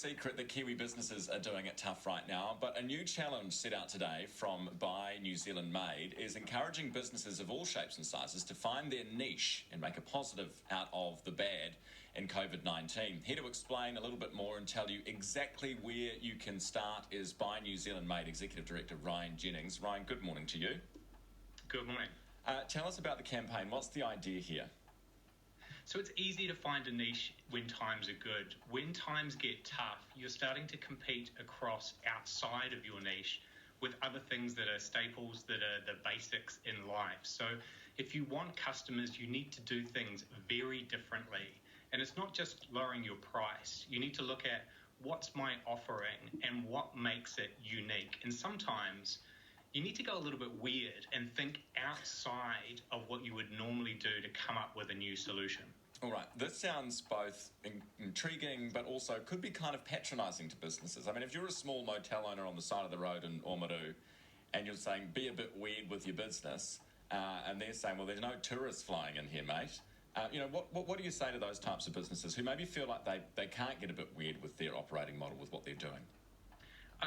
secret that Kiwi businesses are doing it tough right now, but a new challenge set out today from Buy New Zealand Made is encouraging businesses of all shapes and sizes to find their niche and make a positive out of the bad in COVID-19. Here to explain a little bit more and tell you exactly where you can start is Buy New Zealand Made Executive Director Ryan Jennings. Ryan, good morning to you. Good morning. Tell us about the campaign. What's the idea here? So it's easy to find a niche when times are good. When times get tough, you're starting to compete across outside of your niche with other things that are staples, that are the basics in life. So if you want customers, you need to do things very differently. And it's not just lowering your price. You need to look at what's my offering and what makes it unique. And sometimes you need to go a little bit weird and think outside of what you would normally do to come up with a new solution. All right, this sounds both intriguing but also could be kind of patronising to businesses. I mean, if you're a small motel owner on the side of the road in Oamaru and you're saying, be a bit weird with your business, and they're saying, well, there's no tourists flying in here, mate. What do you say to those types of businesses who maybe feel like they can't get a bit weird with their operating model, with what they're doing?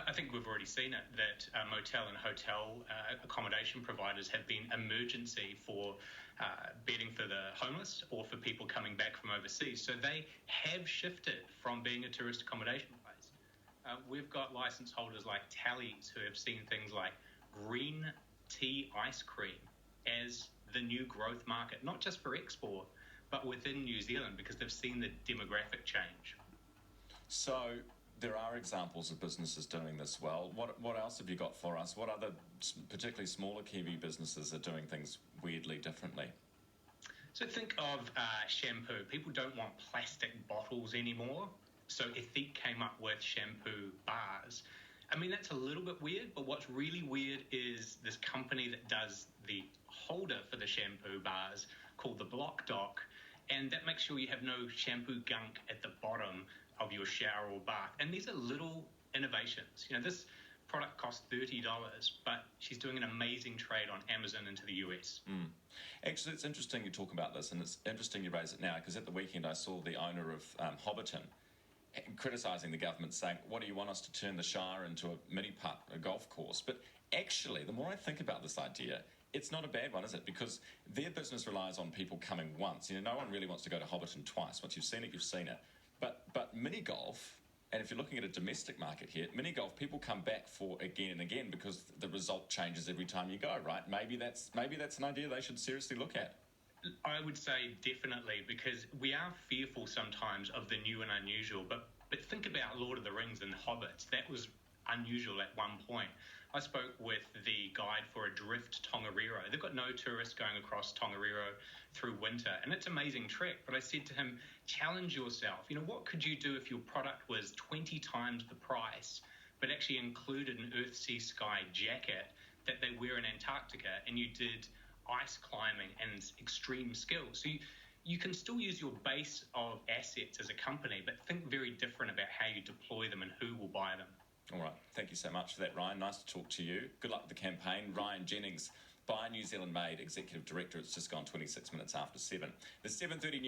I think we've already seen it, that motel and hotel accommodation providers have been emergency for bedding for the homeless or for people coming back from overseas. So they have shifted from being a tourist accommodation place. We've got license holders like Tallies who have seen things like green tea ice cream as the new growth market, not just for export, but within New Zealand, because they've seen the demographic change. So there are examples of businesses doing this well. What else have you got for us? What other, particularly smaller Kiwi businesses, are doing things weirdly differently? So think of shampoo. People don't want plastic bottles anymore. So Ethique came up with shampoo bars. I mean, that's a little bit weird, but what's really weird is this company that does the holder for the shampoo bars called the Block Dock, and that makes sure you have no shampoo gunk at the bottom of your shower or bath. And these are little innovations. This product costs $30, but she's doing an amazing trade on Amazon into the US. Actually, it's interesting you talk about this, and it's interesting you raise it now, because at the weekend I saw the owner of Hobbiton criticising the government, saying, what do you want us to turn the Shire into a mini-putt, a golf course? But actually, the more I think about this idea, it's not a bad one, is it? Because their business relies on people coming once. No one really wants to go to Hobbiton twice. Once you've seen it, you've seen it. But mini golf, and if you're looking at a domestic market here, mini golf, people come back for again and again because the result changes every time you go, right? Maybe that's an idea they should seriously look at. I would say definitely, because we are fearful sometimes of the new and unusual, but think about Lord of the Rings and Hobbits. That was unusual at one point. I spoke with the guide for Adrift Tongariro. They've got no tourists going across Tongariro through winter, and it's an amazing trek. But I said to him, challenge yourself. What could you do if your product was 20 times the price, but actually included an Earth, Sea, Sky jacket that they wear in Antarctica, and you did ice climbing and extreme skills? So you can still use your base of assets as a company, but think very different about how you deploy them and who will buy them. All right. Thank you so much for that, Ryan. Nice to talk to you. Good luck with the campaign. Ryan Jennings, Buy New Zealand Made Executive Director. It's just gone 26 minutes after 7. The 7:30 news.